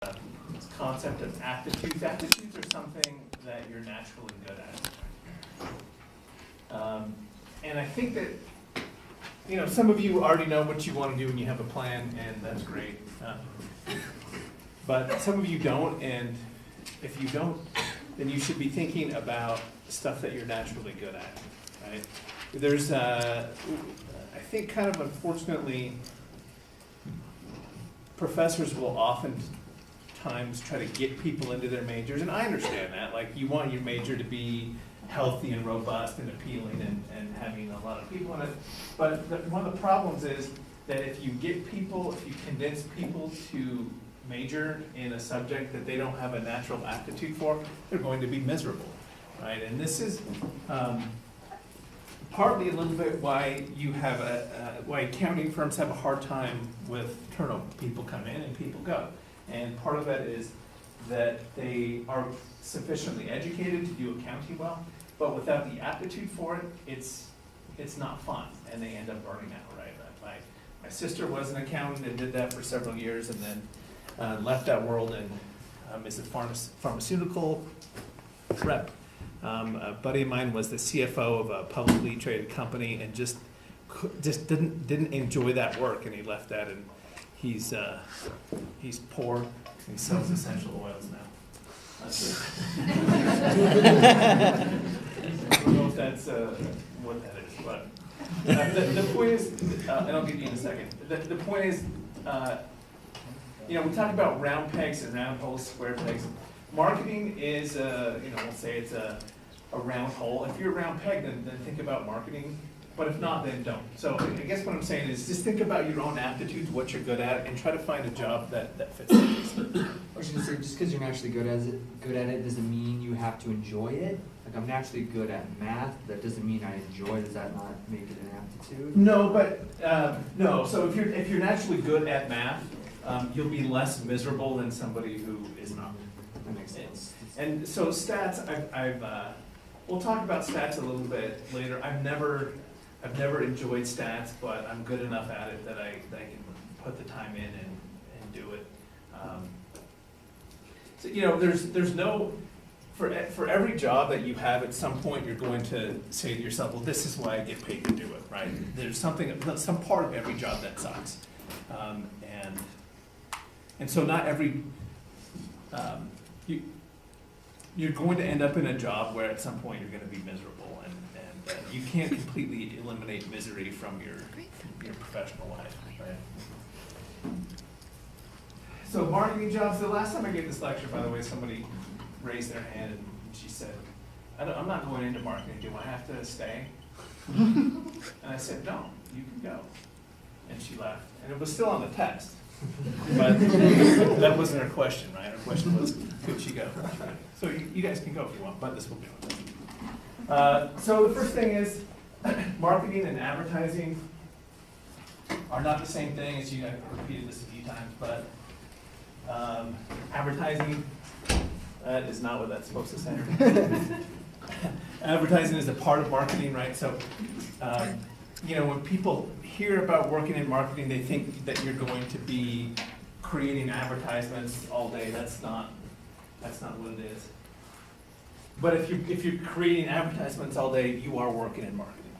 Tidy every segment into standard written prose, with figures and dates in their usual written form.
this concept of aptitudes. Aptitudes are something that you're naturally good at. And I think that, some of you already know what you want to do and you have a plan, and that's great. But some of you don't, and if you don't, then you should be thinking about stuff that you're naturally good at, right? There's, I think kind of unfortunately, professors will oftentimes try to get people into their majors, and I understand that. Like, you want your major to be healthy and robust and appealing and having a lot of people in it. But one of the problems is that if you convince people to major in a subject that they don't have a natural aptitude for, they're going to be miserable, right? And this is partly a little bit why you have why accounting firms have a hard time with turnover. People come in and people go. And part of that is that they are sufficiently educated to do accounting well, but without the aptitude for it, it's not fun, and they end up burning out, right? My sister was an accountant and did that for several years, and then left that world and is a pharmaceutical rep. A buddy of mine was the CFO of a publicly traded company and just didn't enjoy that work, and he left that, and he's poor and he sells essential oils now. I don't know if that's what that is, but the point is, and I'll give you in a second. The point is, we talk about round pegs and round holes, square pegs. Marketing is, we'll say it's a round hole. If you're a round peg, then think about marketing. But if not, then don't. So I guess what I'm saying is just think about your own aptitudes, what you're good at, and try to find a job that fits. I was going to say, just because you're naturally good at it doesn't mean you have to enjoy it. Like, I'm naturally good at math, that doesn't mean I enjoy it. Does that not make it an aptitude? No, but no. So if you're naturally good at math, you'll be less miserable than somebody who is not. That makes sense. And so stats, we'll talk about stats a little bit later. I've never enjoyed stats, but I'm good enough at it that I can put the time in and do it. So there's no, for every job that you have, at some point you're going to say to yourself, well, this is why I get paid to do it, right? There's some part of every job that sucks, and so not every you're going to end up in a job where at some point you're going to be miserable, and you can't completely eliminate misery from your professional life, right? So marketing jobs, the last time I gave this lecture, by the way, somebody raised their hand and she said, I'm not going into marketing, do I have to stay? And I said, no, you can go. And she left, and it was still on the test. But that wasn't her question, right? Her question was, could she go? So you guys can go if you want, but this will be on test. So the first thing is, marketing and advertising are not the same thing, as I've repeated this a few times, but advertising, that is not what that's supposed to say. Advertising is a part of marketing, right? So, when people hear about working in marketing, they think that you're going to be creating advertisements all day. That's not what it is. But if you're creating advertisements all day, you are working in marketing.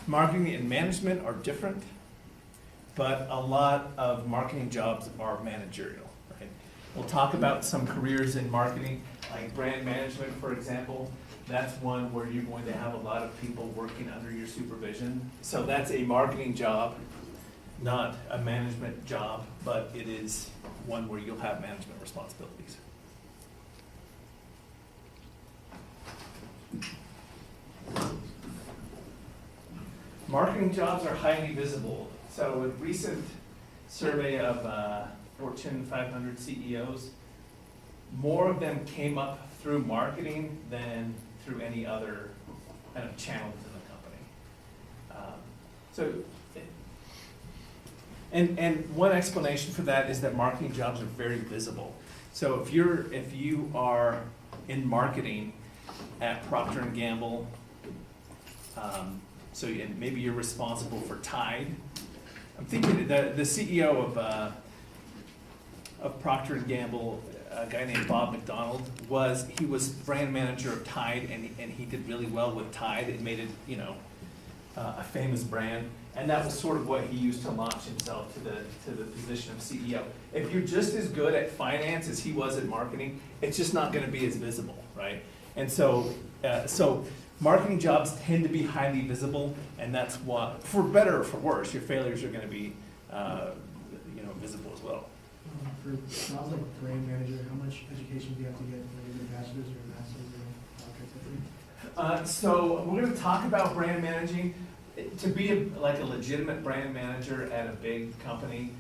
Marketing and management are different, but a lot of marketing jobs are managerial, right? We'll talk about some careers in marketing, like brand management, for example. That's one where you're going to have a lot of people working under your supervision. So that's a marketing job, not a management job, but it is one where you'll have management responsibilities. Marketing jobs are highly visible. So a recent survey of Fortune 500 CEOs, more of them came up through marketing than through any other kind of channels in the company. And one explanation for that is that marketing jobs are very visible. So if you are in marketing at Procter & Gamble, and maybe you're responsible for Tide. I'm thinking that the CEO of of Procter & Gamble, a guy named Bob McDonald, he was brand manager of Tide, and he did really well with Tide. It made it, a famous brand. And that was sort of what he used to launch himself to the position of CEO. If you're just as good at finance as he was at marketing, it's just not gonna be as visible, right? And so marketing jobs tend to be highly visible, and that's what, for better or for worse, your failures are gonna be, visible as well. For jobs like brand manager, how much education do you have to get, like a bachelor's or a master's or a doctorate? So we're gonna talk about brand managing. To be like a legitimate brand manager at a big company,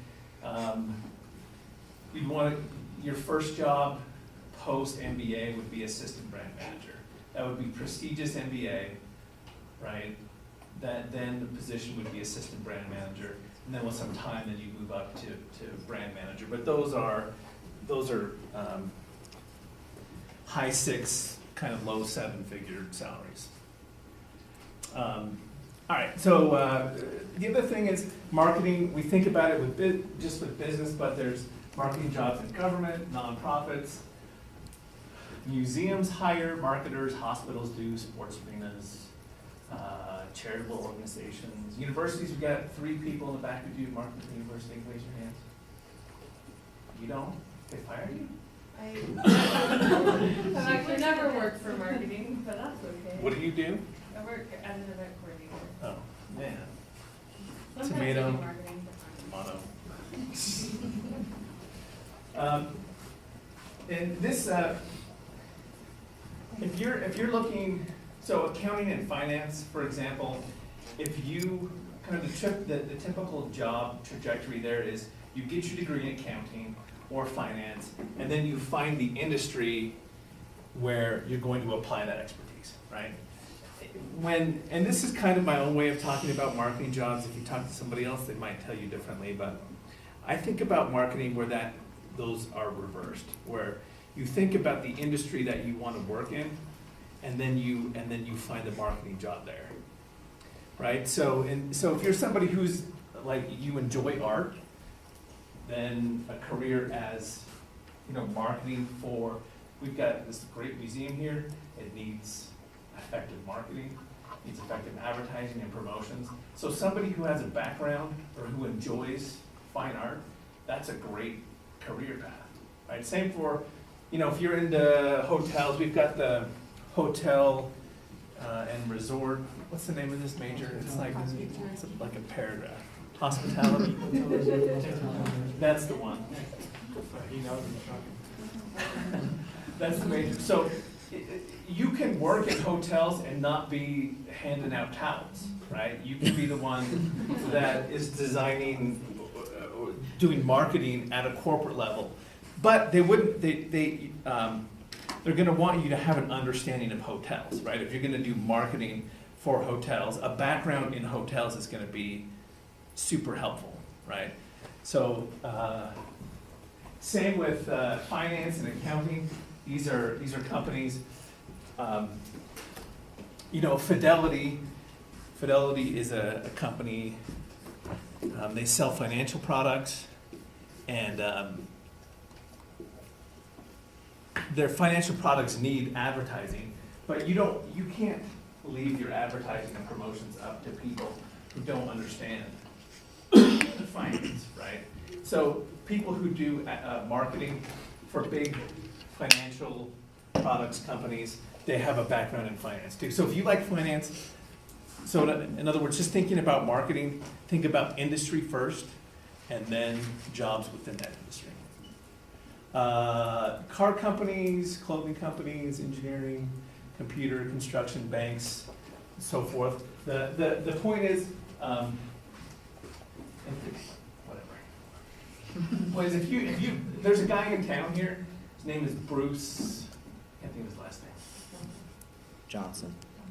you'd want your first job post MBA would be assistant brand manager. That would be prestigious MBA, right? Then the position would be assistant brand manager, and then with some time, then you move up to brand manager. But those are high 6, kind of low 7-figure salaries. All right, so the other thing is marketing. We think about it just with business, but there's marketing jobs in government, nonprofits, museums hire marketers, hospitals do, sports arenas, charitable organizations. Universities, we've got 3 people in the back who do marketing for university. Raise your hands. You don't? They fire you? I've actually never worked for marketing, but that's okay. What do you do? I work as an event coordinator. Oh, man. Sometimes Tomato. I do marketing. Tomato. And this, if you're looking, so accounting and finance, for example, if you, kind of the typical job trajectory there is you get your degree in accounting or finance, and then you find the industry where you're going to apply that expertise, right? And this is kind of my own way of talking about marketing jobs. If you talk to somebody else, they might tell you differently, but I think about marketing where those are reversed, where you think about the industry that you want to work in, and then you find a marketing job there, right? So if you're somebody who's like, you enjoy art, then a career as, marketing for, we've got this great museum here. It needs effective marketing, needs effective advertising and promotions. So somebody who has a background or who enjoys fine art, that's a great career path, right? Same for, if you're into hotels, we've got the hotel and resort. What's the name of this major? It's like a paragraph. Hospitality. That's the one. That's the major. So you can work in hotels and not be handing out towels, right? You can be the one that is designing, doing marketing at a corporate level. But they're gonna want you to have an understanding of hotels, right? If you're gonna do marketing for hotels, a background in hotels is gonna be super helpful, right? So, same with finance and accounting. These are companies. Fidelity is a company. They sell financial products, and their financial products need advertising, but you can't leave your advertising and promotions up to people who don't understand the finance, right? So people who do marketing for big financial products companies, they have a background in finance too. So if you like finance, so in other words, just thinking about marketing, think about industry first, and then jobs within that industry. Car companies, clothing companies, engineering, computer, construction, banks, so forth. The point is, whatever. Well, if you, there's a guy in town here. His name is Bruce. I can't think of his last name.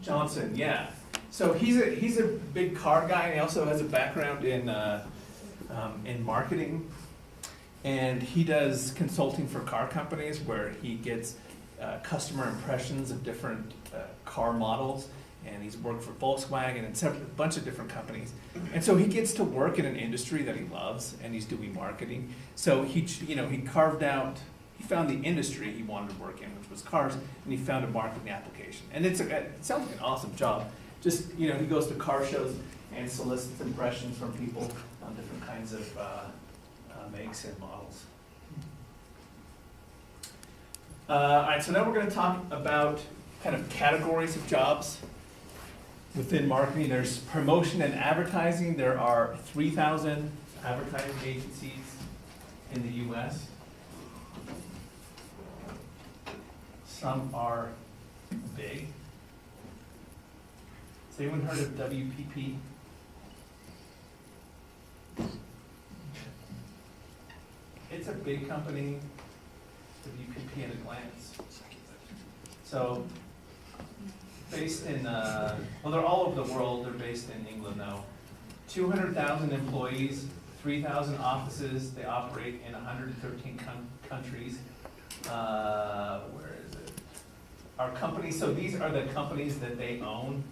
Johnson, yeah. So he's a big car guy, and he also has a background in marketing, and he does consulting for car companies where he gets customer impressions of different car models, and he's worked for Volkswagen and a bunch of different companies. And so he gets to work in an industry that he loves, and he's doing marketing. So he carved out, he found the industry he wanted to work in, which was cars, and he found a marketing application. And it sounds like an awesome job. Just, he goes to car shows and solicits impressions from people on different kinds of makes and models. All right, so now we're going to talk about kind of categories of jobs within marketing. There's promotion and advertising. There are 3,000 advertising agencies in the U.S. Some are big. Has anyone heard of WPP? It's a big company, WPP at a glance. So, based in, well, they're all over the world, they're based in England though. 200,000 employees, 3,000 offices, they operate in 113 countries. Where is it? Our company, so these are the companies that they own.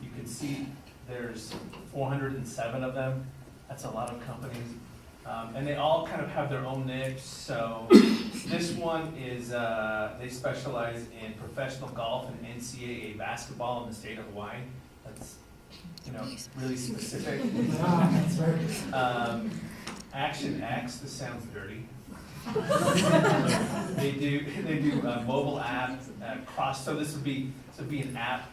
You can see there's 407 of them. That's a lot of companies. And they all kind of have their own niche. So this one is, they specialize in professional golf and NCAA basketball in the state of Hawaii. That's, really specific. That's right. Action X, this sounds dirty. They do a mobile app, so this would be an app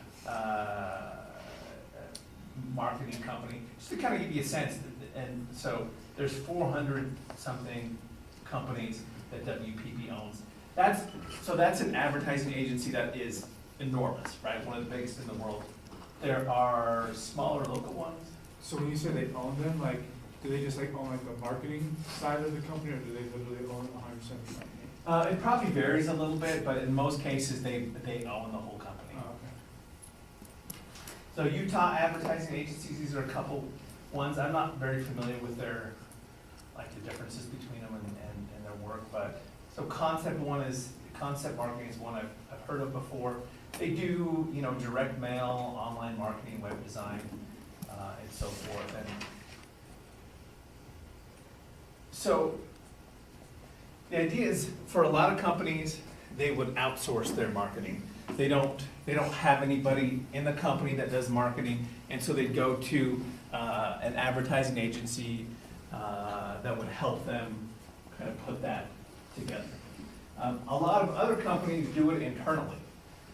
marketing company, just to kind of give you a sense. And so there's 400 something companies that WPP owns. That's an advertising agency that is enormous, right? One of the biggest in the world. There are smaller local ones. So when you say they own them, like, do they just own the marketing side of the company, or do they literally own 100% of the company? It probably varies a little bit, but in most cases, they own the whole company. Oh, So okay. Utah advertising agencies, these are a couple ones. I'm not very familiar with their, the differences between them and their work, but, so Concept Marketing is one I've heard of before. They do, direct mail, online marketing, web design, and so forth. And so the idea is, for a lot of companies, they would outsource their marketing. They don't have anybody in the company that does marketing, and so they'd go to an advertising agency that would help them kind of put that together. A lot of other companies do it internally,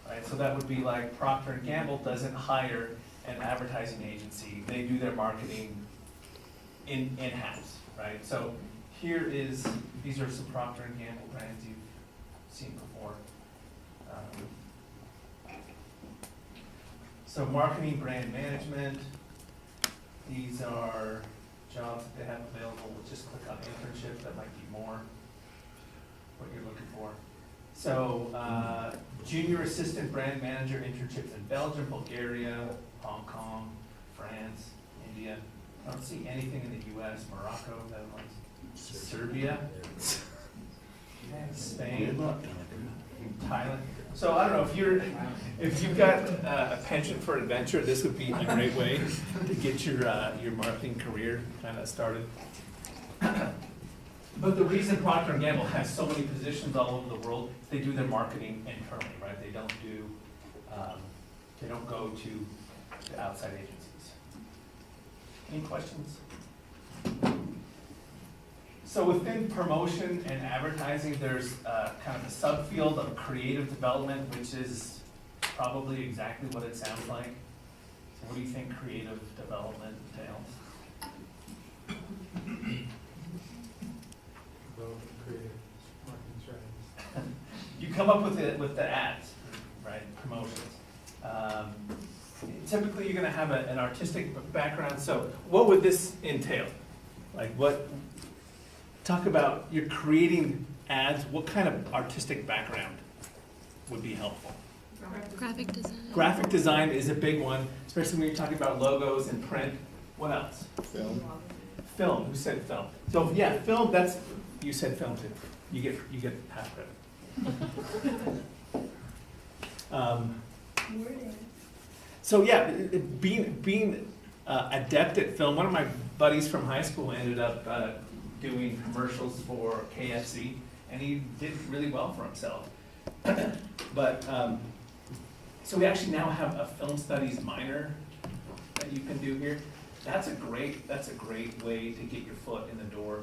right? So that would be like Procter & Gamble doesn't hire an advertising agency. They do their marketing in-house, right? So these are some Procter & Gamble brands you've seen before. So marketing, brand management, these are jobs that they have available. Just click on internship, that might be more what you're looking for. So junior assistant brand manager internships in Belgium, Bulgaria, Hong Kong, France, India. I don't see anything in the US, Morocco, Netherlands, Serbia, Spain, Thailand. So I don't know, if you've got a penchant for adventure, this would be a great way to get your marketing career kind of started. But the reason Procter & Gamble has so many positions all over the world, they do their marketing internally, right? They don't go to outside agencies. Any questions? So within promotion and advertising, there's kind of a subfield of creative development, which is probably exactly what it sounds like. So what do you think creative development entails? Creative marketing strategies. You come up with the ads, right, promotions. Typically, you're gonna have an artistic background, so what would this entail? Talk about, you're creating ads, what kind of artistic background would be helpful? Graphic design. Graphic design is a big one, especially when you're talking about logos and print. What else? Film, who said film? So yeah, film, you said film too. You get half credit. So yeah, being adept at film, one of my buddies from high school ended up doing commercials for KFC, and he did really well for himself. But, so we actually now have a film studies minor that you can do here. That's a great way to get your foot in the door,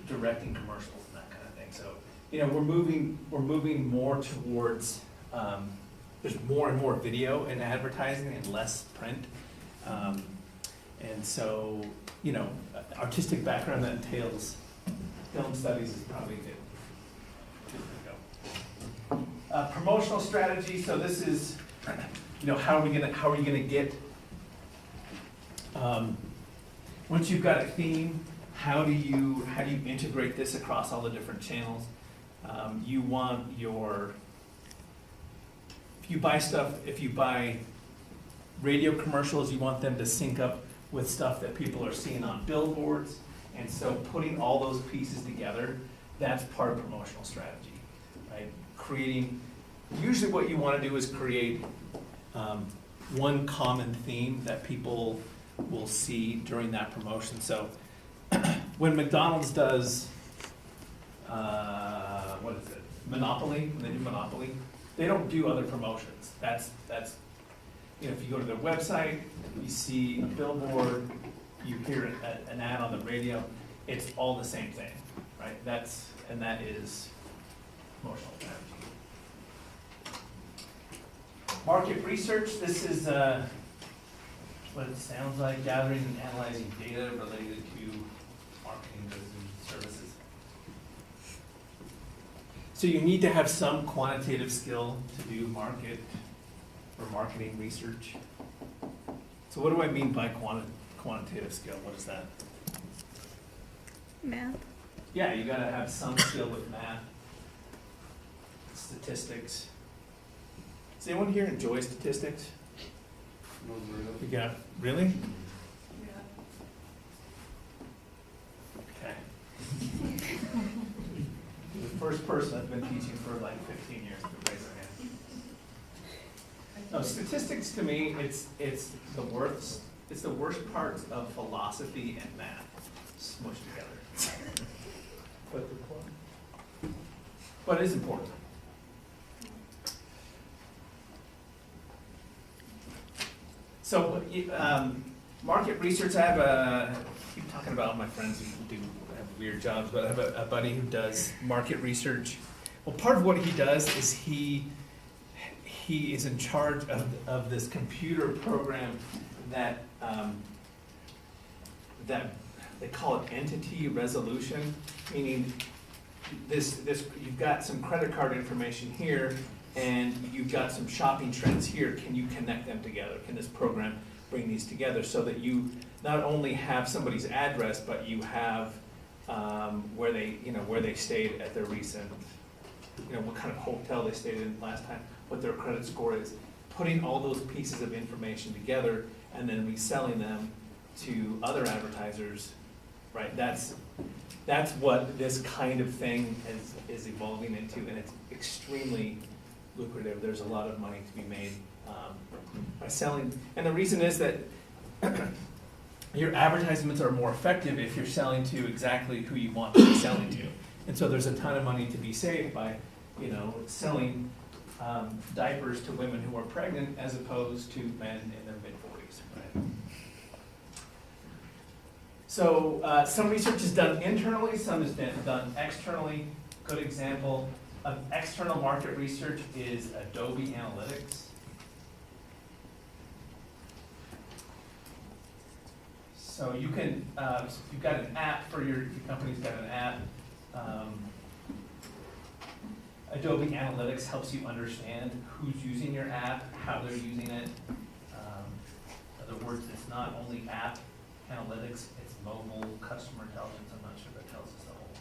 directing commercials and that kind of thing. So, you know, we're moving more towards, there's more and more video in advertising and less print. And so, you know, artistic background that entails film studies is probably good. Promotional strategy, so this is, you know, how are you gonna get, once you've got a theme, how do you integrate this across all the different channels? You want if you buy radio commercials, you want them to sync up with stuff that people are seeing on billboards. And so putting all those pieces together, that's part of promotional strategy, right? Usually what you want to do is create one common theme that people will see during that promotion. So when McDonald's does, what is it, Monopoly, when they do Monopoly, they don't do other promotions. That's you know, if you go to their website, you see a billboard, you hear an ad on the radio, it's all the same thing, right? That is promotional strategy. Market research, this is what it sounds like, gathering and analyzing data related to marketing goods and services. So you need to have some quantitative skill to do market or marketing research. So what do I mean by quantitative skill? What is that? Math. Yeah, you gotta have some skill with math, statistics. Does anyone here enjoy statistics? You got, really? Yeah. Okay. The first person that's been teaching for like 15 years to raise their hand. No, statistics to me, it's the worst parts of philosophy and math smushed together. But it is important. So, market research, I keep talking about my friends who have weird jobs, but I have a buddy who does market research. Well, part of what he does is he is in charge of this computer program that they call it entity resolution, meaning this you've got some credit card information here, and you've got some shopping trends here. Can you connect them together? Can this program bring these together so that you not only have somebody's address, but you have where they stayed at their recent, what kind of hotel they stayed in last time, what their credit score is, putting all those pieces of information together and then reselling them to other advertisers, right? That's what this kind of thing is evolving into, and it's extremely lucrative. There's a lot of money to be made by selling, and the reason is that your advertisements are more effective if you're selling to exactly who you want to be selling to. And so there's a ton of money to be saved by, selling diapers to women who are pregnant as opposed to men in their mid-40s, right? So some research is done internally, some is done externally. Good example of external market research is Adobe Analytics. So you can, you've got an app for your company's got an app. Adobe Analytics helps you understand who's using your app, how they're using it. In other words, it's not only app analytics, it's mobile customer intelligence. I'm not sure that tells us a whole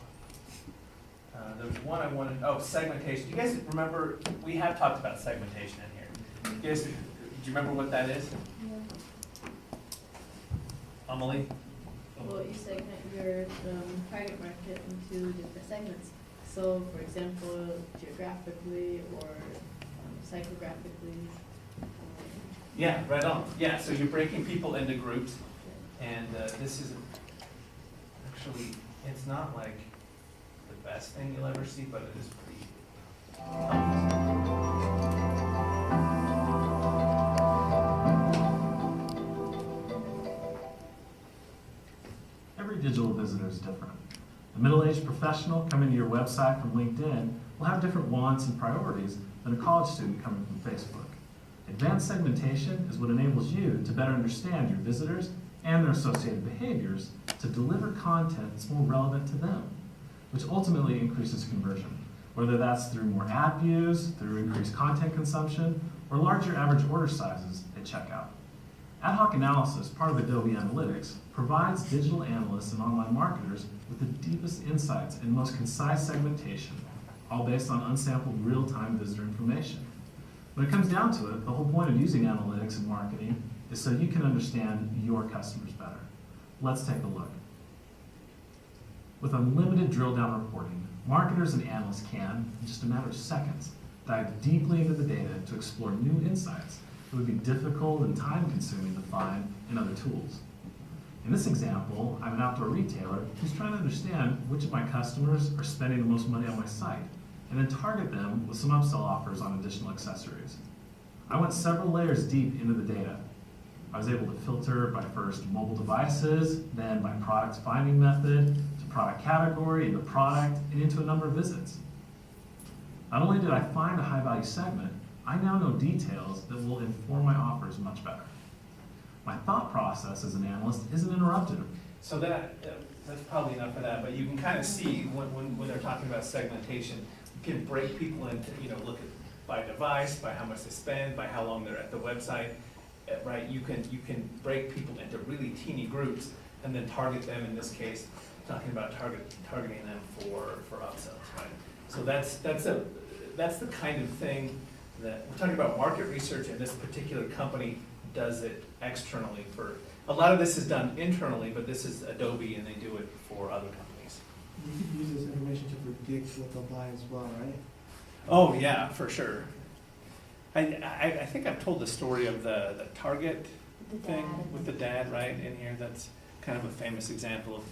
lot. There's one I wanted, segmentation. Do you guys remember, we have talked about segmentation in here. Do you remember what that is? Amelie? Well, you segment your target market into different segments. So, for example, geographically or psychographically. Yeah, right on. Yeah, so you're breaking people into groups, and this is actually, it's not like the best thing you'll ever see, but it is pretty. Every digital visitor is different. A middle-aged professional coming to your website from LinkedIn will have different wants and priorities than a college student coming from Facebook. Advanced segmentation is what enables you to better understand your visitors and their associated behaviors to deliver content that's more relevant to them, which ultimately increases conversion, whether that's through more ad views, through increased content consumption, or larger average order sizes at checkout. Ad hoc analysis, part of Adobe Analytics, provides digital analysts and online marketers with the deepest insights and most concise segmentation, all based on unsampled real-time visitor information. When it comes down to it, the whole point of using analytics in marketing is so you can understand your customers better. Let's take a look. With unlimited drill-down reporting, marketers and analysts can, in just a matter of seconds, dive deeply into the data to explore new insights that would be difficult and time-consuming to find in other tools. In this example, I'm an outdoor retailer who's trying to understand which of my customers are spending the most money on my site, and then target them with some upsell offers on additional accessories. I went several layers deep into the data. I was able to filter by first mobile devices, then by product finding method, to product category, into product, and into a number of visits. Not only did I find a high-value segment, I now know details that will inform my offers much better. My thought process as an analyst isn't interrupted. So that's probably enough for that, but you can kind of see when they're talking about segmentation, you can break people into, look at by device, by how much they spend, by how long they're at the website, right? You can break people into really teeny groups and then target them, in this case, talking about targeting them for upsells, right? So that's the kind of thing that, we're talking about market research, and this particular company does it externally for, a lot of this is done internally, but this is Adobe and they do it for other companies. You could use this information to predict what they'll buy as well, right? Oh, yeah, for sure. I think I've told the story of the Target thing with the dad, right, in here. That's kind of a famous example of,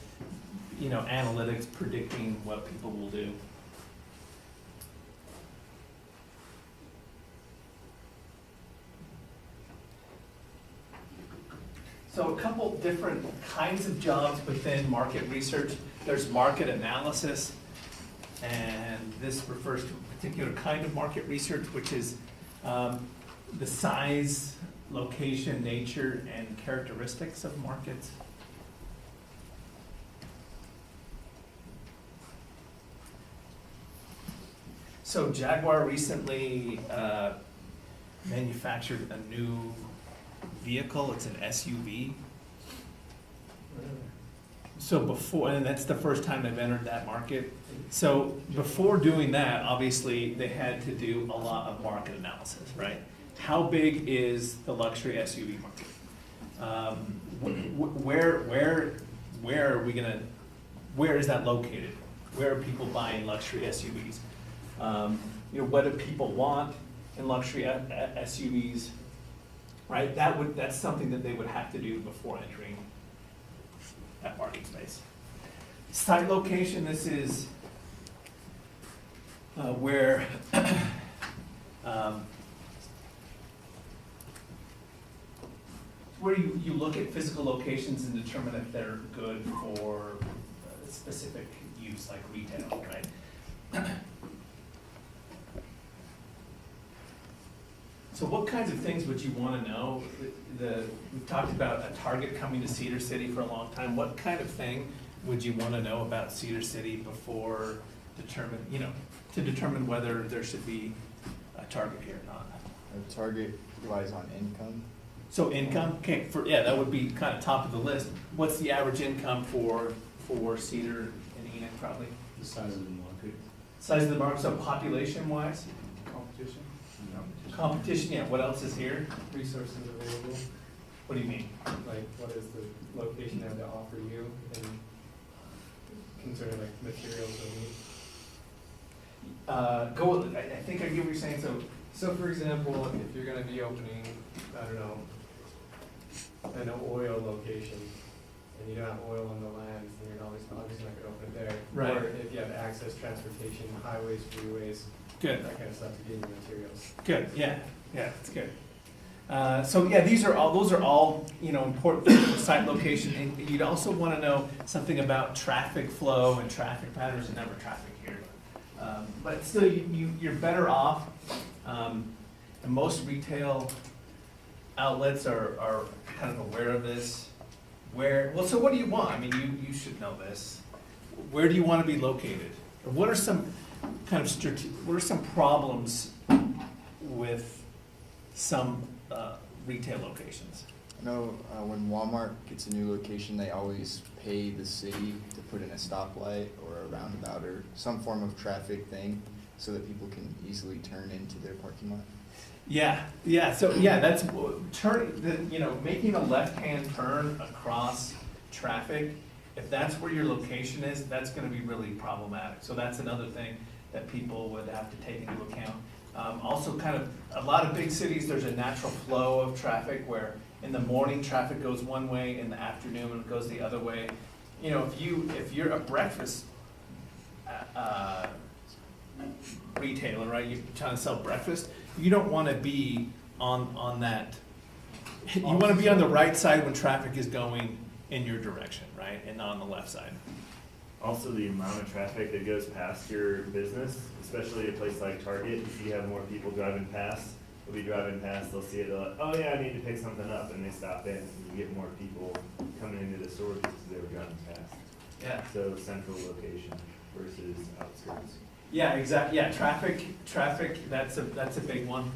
analytics predicting what people will do. So a couple different kinds of jobs within market research. There's market analysis, and this refers to a particular kind of market research, which is the size, location, nature, and characteristics of markets. So Jaguar recently manufactured a new vehicle. It's an SUV. So before, and that's the first time they've entered that market. So before doing that, obviously, they had to do a lot of market analysis, right? How big is the luxury SUV market? Where are we gonna, where is that located? Where are people buying luxury SUVs? What do people want in luxury SUVs? Right, that's something that they would have to do before entering that market space. Site location, this is where you look at physical locations and determine if they're good for a specific use, like retail, right? So what kinds of things would you want to know? We've talked about a Target coming to Cedar City for a long time. What kind of thing would you want to know about Cedar City before to determine whether there should be a Target here or not? A Target relies on income. So income, okay, that would be kind of top of the list. What's the average income for Cedar and Enoch, probably? The size of the market. Size of the market, so population-wise? Competition, Competition, yeah, what else is here? Resources available, What do you mean? like what is the location have to offer you and concerning like materials or need? I think I get what you're saying, So for example, if you're gonna be opening, I don't know, an oil location, and you don't have oil on the land, then you're obviously not gonna open it there. Right. Or if you have access, transportation, highways, freeways, Good. that kind of stuff to get your materials. Good, yeah, that's good. So yeah, those are all, important things for site location, and you'd also wanna know something about traffic flow and traffic patterns, and never traffic here. But still, you're better off, and most retail outlets are kind of aware of this. So what do you want? I mean, you should know this. Where do you wanna be located? Or what are some kind of what are some problems with some retail locations? I know when Walmart gets a new location, they always pay the city to put in a stoplight or a roundabout or some form of traffic thing so that people can easily turn into their parking lot. So that's making a left-hand turn across traffic. If that's where your location is, that's gonna be really problematic. So that's another thing that people would have to take into account. Also kind of, a lot of big cities, there's a natural flow of traffic where in the morning, traffic goes one way, in the afternoon, it goes the other way. If you're a breakfast retailer, right, you're trying to sell breakfast, you don't wanna be on that, you wanna be on the right side when traffic is going in your direction, right, and not on the left side. Also, the amount of traffic that goes past your business, especially a place like Target, if you have more people driving past, they'll be driving past, they'll see it, they're like, oh yeah, I need to pick something up, and they stop in, and you get more people coming into the store because they were driving past. Yeah. So central location versus outskirts. Yeah, exactly, yeah, traffic, that's a big one.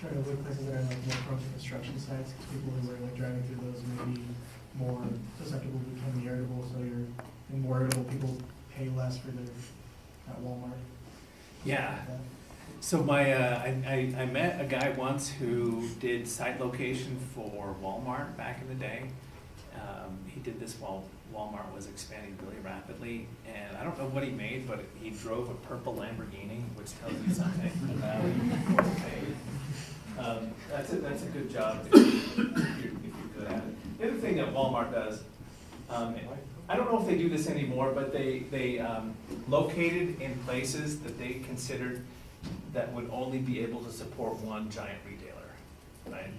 Try to avoid places that are like more prone to construction sites, because people who are like driving through those may be more susceptible to becoming irritable, so you're more irritable, people pay less for their, at Walmart. Yeah. So I met a guy once who did site location for Walmart back in the day. He did this while Walmart was expanding really rapidly, and I don't know what he made, but he drove a purple Lamborghini, which tells you something about what he paid. That's a good job if you're good at it. The other thing that Walmart does, I don't know if they do this anymore, but they located in places that they considered that would only be able to support one giant retailer, right?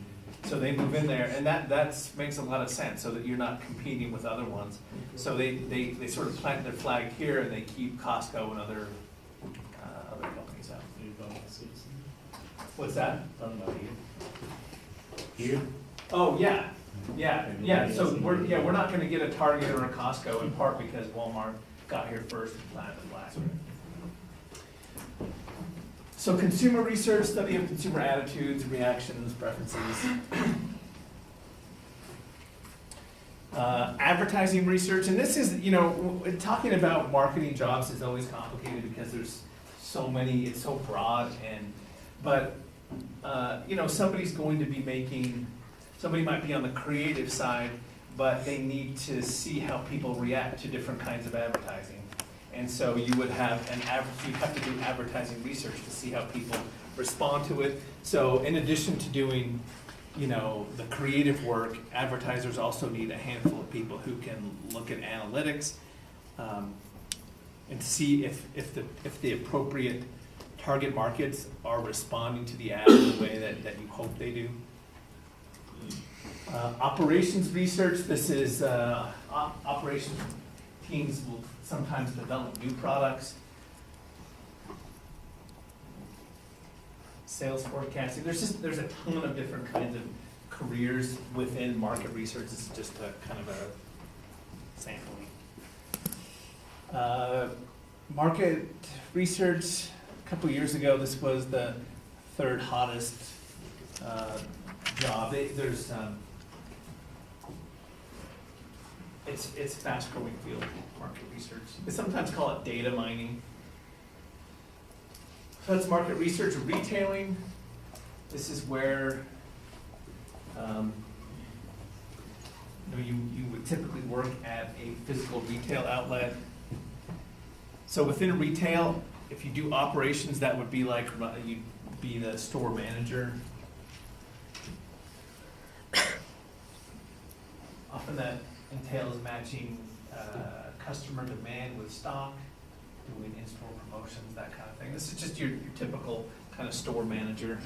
So they move in there, and that makes a lot of sense, so that you're not competing with other ones. So they sort of plant their flag here, and they keep Costco and other companies out. What's that? Here? Oh, yeah, so we're not gonna get a Target or a Costco, in part because Walmart got here first and planted the flag. So consumer research, study of consumer attitudes, reactions, preferences. Advertising research, and this is, talking about marketing jobs is always complicated because there's so many, it's so broad, but somebody's going to be somebody might be on the creative side, but they need to see how people react to different kinds of advertising. And so you would have you'd have to do advertising research to see how people respond to it. So in addition to doing, the creative work, advertisers also need a handful of people who can look at analytics and see if the appropriate target markets are responding to the ad in the way that you hope they do. Operations research, this is operations teams will sometimes develop new products. Sales forecasting, there's a ton of different kinds of careers within market research. This is just a kind of a sampling. Market research, a couple years ago, this was the third hottest job. It's fast growing field, market research. They sometimes call it data mining. So that's market research. Retailing, this is where you would typically work at a physical retail outlet. So within retail, if you do operations, that would be like, you'd be the store manager. Often that entails matching customer demand with stock, doing in-store promotions, that kind of thing. This is just your typical kind of store manager.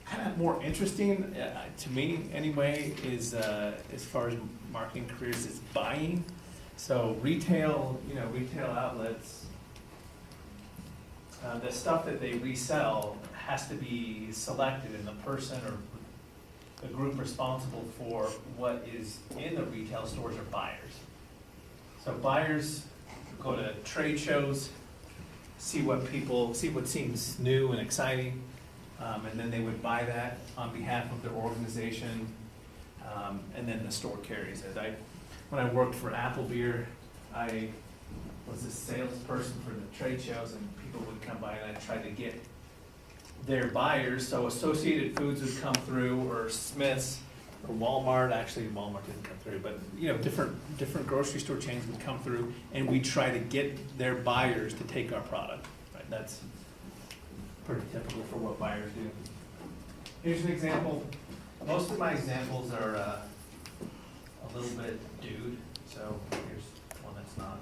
Kind of more interesting, to me anyway, is as far as marketing careers, is buying. So retail, retail outlets, the stuff that they resell has to be selected, and the person or the group responsible for what is in the retail stores are buyers. So buyers go to trade shows, see what seems new and exciting, and then they would buy that on behalf of their organization, and then the store carries it. When I worked for Applebeer, I was a salesperson for the trade shows, and people would come by and I tried to get their buyers, so Associated Foods would come through, or Smith's, or Walmart. Actually, Walmart didn't come through, but different grocery store chains would come through, and we try to get their buyers to take our product. Right? That's pretty typical for what buyers do. Here's an example. Most of my examples are a little bit dude, so here's one that's not.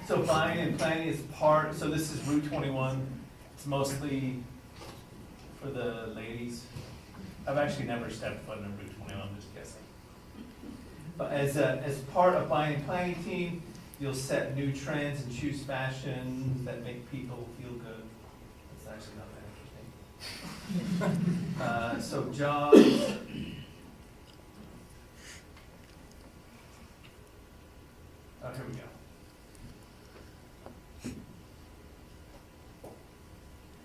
So buying and planning is part, so this is Route 21. It's mostly for the ladies. I've actually never stepped foot in a Route 21, I'm just guessing. But as part of buying and planning team, you'll set new trends and choose fashions that make people feel good. That's actually not that interesting. So jobs. Oh, here we go.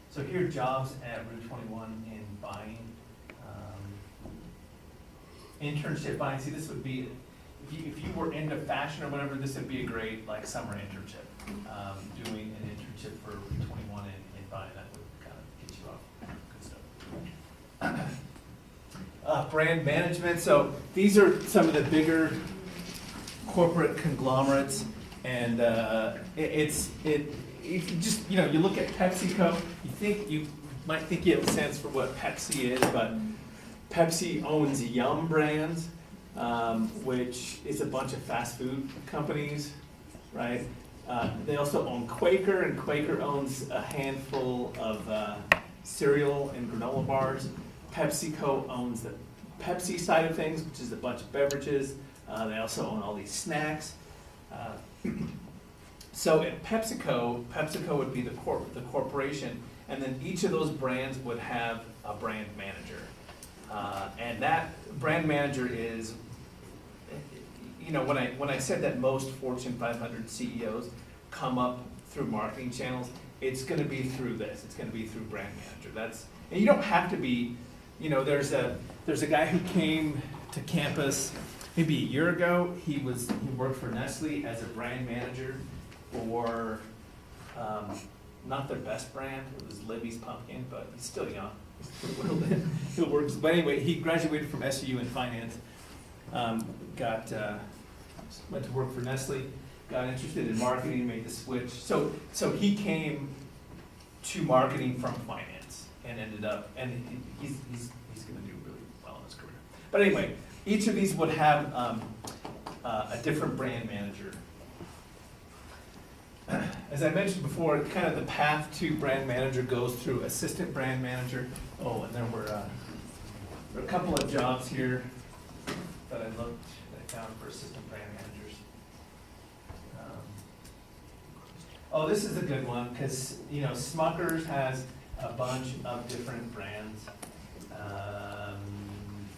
So here are jobs at Route 21 in buying. Internship buying, see, this would be, if you were into fashion or whatever, this would be a great like summer internship. Doing an internship for Route 21 in buying, that would kind of get you off. Good stuff. Brand management, so these are some of the bigger corporate conglomerates, and if you just, you look at PepsiCo, you might think you have a sense for what Pepsi is, but Pepsi owns Yum Brands, which is a bunch of fast food companies, right? They also own Quaker, and Quaker owns a handful of cereal and granola bars. PepsiCo owns the Pepsi side of things, which is a bunch of beverages. They also own all these snacks. So at PepsiCo would be the corporation, and then each of those brands would have a brand manager. And that brand manager is, when I said that most Fortune 500 CEOs come up through marketing channels, it's going to be through this. It's going to be through brand manager. And you don't have to be, there's a guy who came to campus maybe a year ago. He worked for Nestle as a brand manager for not their best brand. It was Libby's Pumpkin, but he's still young. He'll work. But anyway, he graduated from SU in finance. Went to work for Nestle. Got interested in marketing, made the switch. So he came to marketing from finance and ended up, and he's going to do really well in his career. But anyway, each of these would have a different brand manager. As I mentioned before, kind of the path to brand manager goes through assistant brand manager. Oh, and there were a couple of jobs here that I found for assistant brand managers. This is a good one, because Smucker's has a bunch of different brands.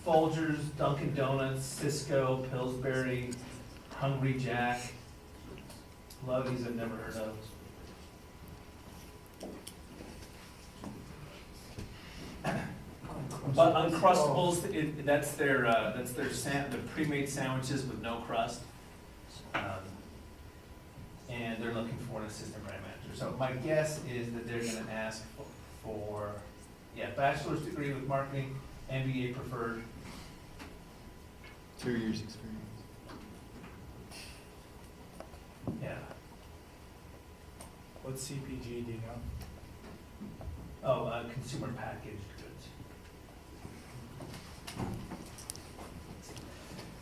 Folgers, Dunkin' Donuts, Cisco, Pillsbury, Hungry Jack. A lot of these I've never heard of. But Uncrustables, that's their pre-made sandwiches with no crust, and they're looking for an assistant brand manager. So my guess is that they're going to ask for bachelor's degree with marketing, MBA preferred. 2 years experience. Yeah. What's CPG, do you know? Oh, consumer packaged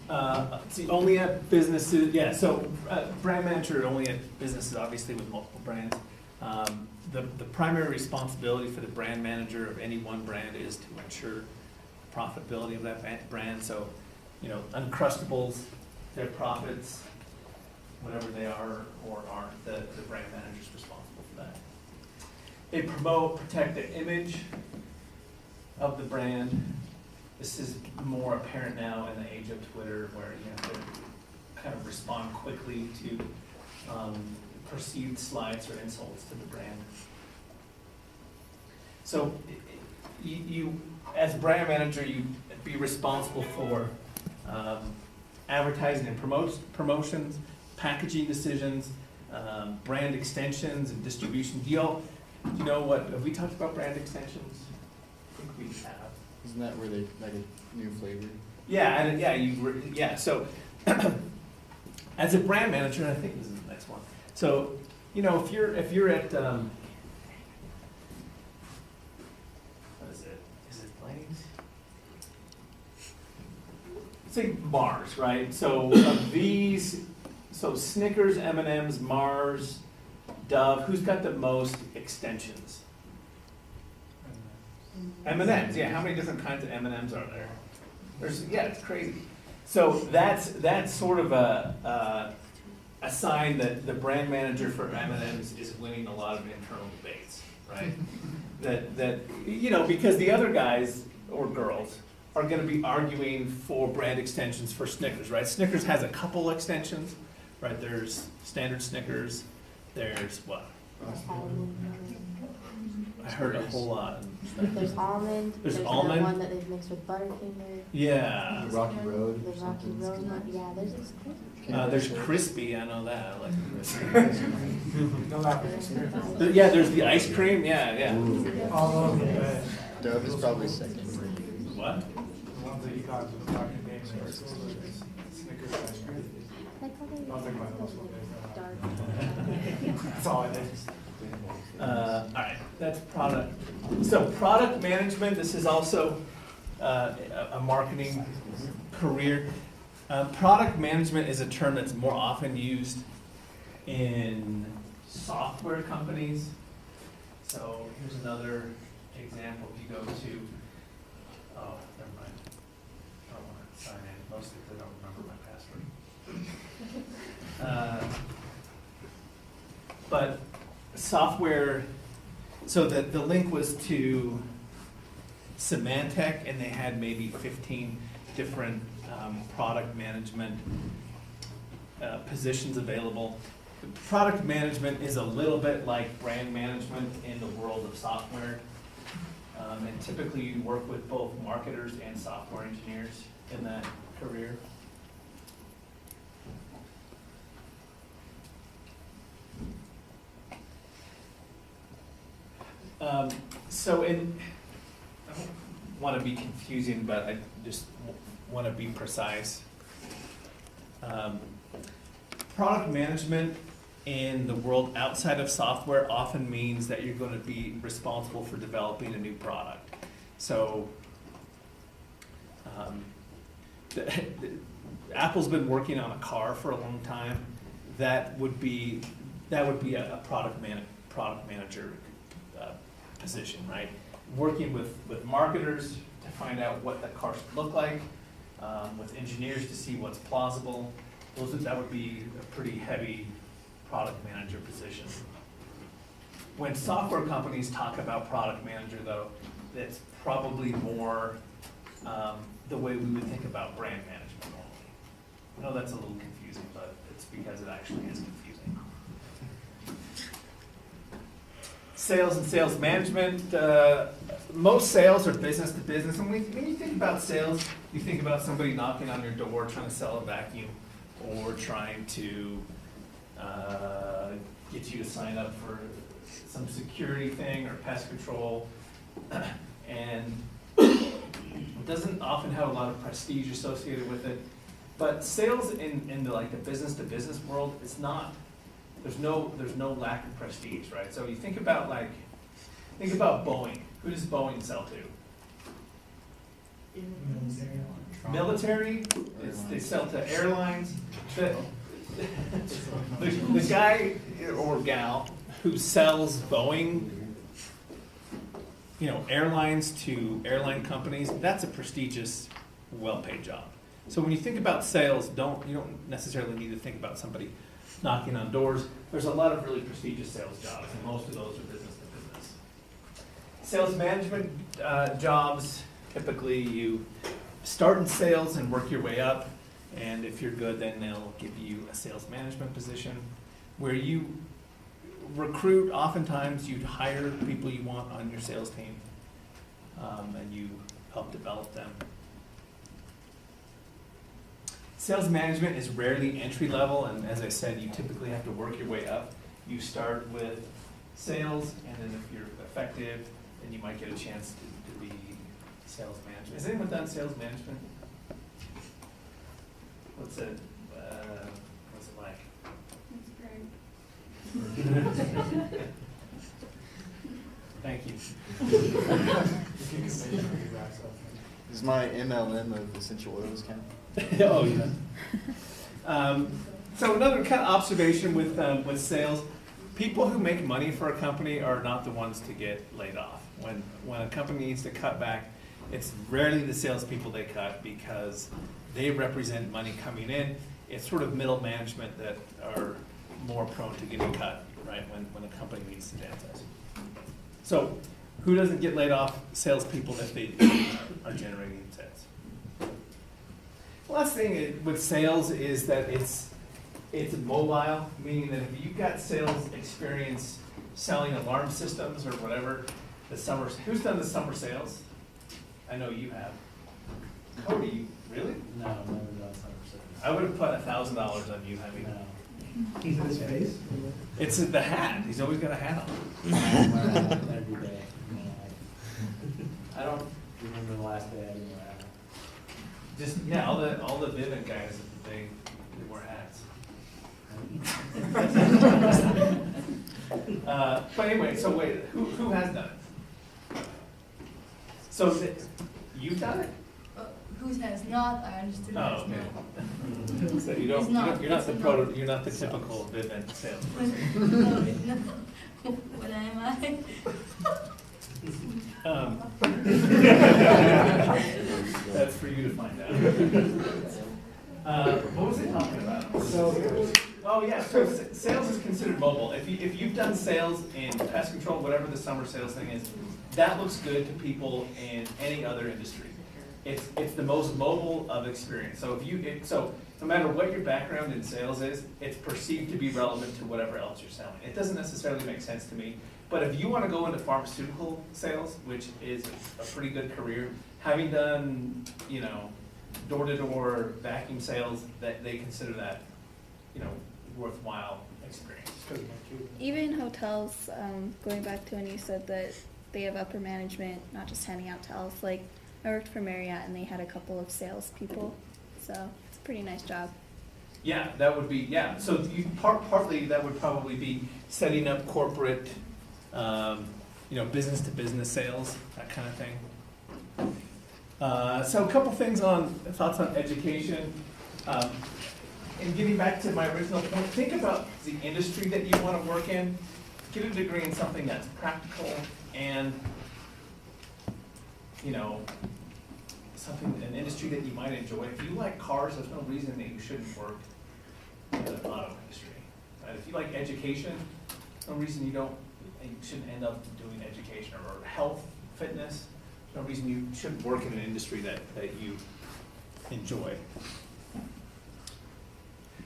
goods. See, only at businesses, yeah, so brand manager only at businesses, obviously with multiple brands. The primary responsibility for the brand manager of any one brand is to ensure profitability of that brand. So, you know, Uncrustables, their profits, whatever they are or aren't, the brand manager's responsible for that. They promote, protect the image of the brand. This is more apparent now in the age of Twitter, where you have to kind of respond quickly to perceived slights or insults to the brand. So you, as brand manager, you be responsible for advertising and promotions, packaging decisions, brand extensions and distribution. Do you know what, have we talked about brand extensions? I think we have. Isn't that where they, like a new flavor? Yeah, and so as a brand manager, and I think this is the next one. So, you know, if you're at what is it? Is it Blaze? Say Mars, right? So so Snickers, M&M's, Mars, Dove, who's got the most extensions? M&M's, yeah, how many different kinds of M&M's are there? It's crazy. So that's sort of a sign that the brand manager for M&M's is winning a lot of internal debates, right? that you know, because the other guys or girls are gonna be arguing for brand extensions for Snickers, right? Snickers has a couple extensions, right? There's standard Snickers, there's what? I heard a whole lot. There's almond. There's another almond. one that they've mixed with Butterfinger. Yeah. The Rocky Road. There's Rocky Road. Yeah, There's crispy, I know that. I like crispy. No, not for experience. Yeah, there's the ice cream, yeah. All over the bed. Dove is probably second. What? The ones that you got, the Dr. Daniels, Snickers ice cream. I'll take my those one day. That's all I did. All right, that's product. So product management, this is also a marketing career. Product management is a term that's more often used in software companies. So here's another example. If you go to, oh, never mind. I don't want to sign in, mostly because I don't remember my password. But software, so the link was to Symantec, and they had maybe 15 different product management positions available. Product management is a little bit like brand management in the world of software. And typically you work with both marketers and software engineers in that career. So I don't want to be confusing, but I just want to be precise. Product management in the world outside of software often means that you're going to be responsible for developing a new product. So Apple's been working on a car for a long time. That would be a product manager position, right? Working with marketers to find out what the car should look like, with engineers to see what's plausible. That would be a pretty heavy product manager position. When software companies talk about product manager, though, it's probably more the way we would think about brand management normally. I know that's a little confusing, but it's because it actually is confusing. Sales and sales management. Most sales are business to business. And when you think about sales, you think about somebody knocking on your door trying to sell a vacuum or trying to get you to sign up for some security thing or pest control. And doesn't often have a lot of prestige associated with it. But sales in the like the business to business world, it's not, there's no lack of prestige, right? So you think about Boeing. Who does Boeing sell to? Military, they sell to airlines. The guy or gal who sells Boeing, airlines to airline companies, that's a prestigious, well-paid job. So when you think about sales, you don't necessarily need to think about somebody knocking on doors. There's a lot of really prestigious sales jobs, and most of those are business to business. Sales management jobs, typically you start in sales and work your way up, and if you're good, then they'll give you a sales management position where you recruit. Oftentimes you hire people you want on your sales team, and you help develop them. Sales management is rarely entry level, and as I said, you typically have to work your way up. You start with sales, and then if you're effective, then you might get a chance to be sales management. Has anyone done sales management? What's it like? It's great. Thank you. Does my MLM of essential oils count? Oh, yeah. So another kind of observation with sales, people who make money for a company are not the ones to get laid off. When a company needs to cut back, it's rarely the salespeople they cut because they represent money coming in. It's sort of middle management that are more prone to getting cut, right, when a company needs to downsize. So who doesn't get laid off? Salespeople if they are generating sales. The last thing with sales is that it's mobile, meaning that if you've got sales experience selling alarm systems or whatever, who's done the summer sales? I know you have. Cody, you really? No, never done summer sales. I would have put $1,000 on you having. No. He's in his face? It's the hat. He's always got a hat on. Every day. I don't remember the last day I didn't wear a hat. Just all the Vivint guys, they wear hats. But anyway, so wait, who has done it? So you've done it? Who has not, I understood Oh, that's okay. not. So It's not, you're not it's the not. you're not the typical Vivint salesperson. No, what am I? That's for you to find out. What was it talking about? So sales is considered mobile. If you've done sales in pest control, whatever the summer sales thing is, that looks good to people in any other industry. It's the most mobile of experience. So so no matter what your background in sales is, it's perceived to be relevant to whatever else you're selling. It doesn't necessarily make sense to me, but if you want to go into pharmaceutical sales, which is a pretty good career, having done door-to-door vacuum sales, that they consider that worthwhile experience. Even hotels, going back to when you said that they have upper management, not just handing out towels, like I worked for Marriott and they had a couple of salespeople, so it's a pretty nice job. Yeah, that would be, so partly that would probably be setting up corporate, business to business sales, that kind of thing. So a couple things thoughts on education. And getting back to my original point, think about the industry that you want to work in. Get a degree in something that's practical and, an industry that you might enjoy. If you like cars, there's no reason that you shouldn't work in the auto industry. Right? If you like education, no reason you shouldn't end up doing education or health, fitness. There's no reason you shouldn't work in an industry that you enjoy.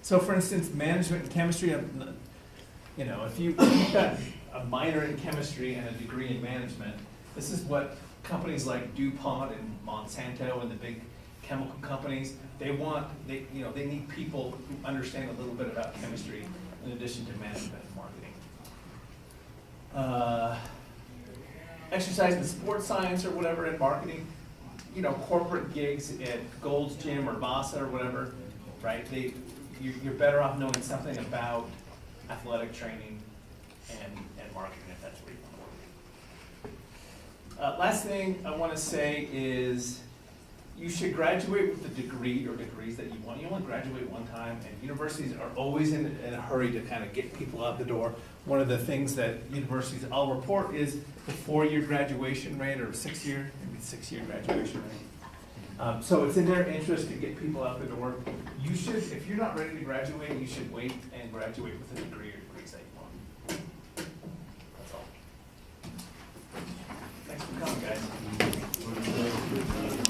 So for instance, management and chemistry, if you've got a minor in chemistry and a degree in management, this is what companies like DuPont and Monsanto and the big chemical companies, they need people who understand a little bit about chemistry in addition to management and marketing. Exercise and sports science or whatever in marketing, you know, corporate gigs at Gold's Gym or Vasa or whatever, right? You're better off knowing something about athletic training and marketing if that's where you want to work. Last thing I want to say is you should graduate with the degree or degrees that you want. You only graduate one time, and universities are always in a hurry to kind of get people out the door. One of the things that universities all report is the 4-year graduation rate or 6-year, maybe 6-year graduation rate. So it's in their interest to get people out the door. You should, if you're not ready to graduate, you should wait and graduate with a degree or degrees that you want.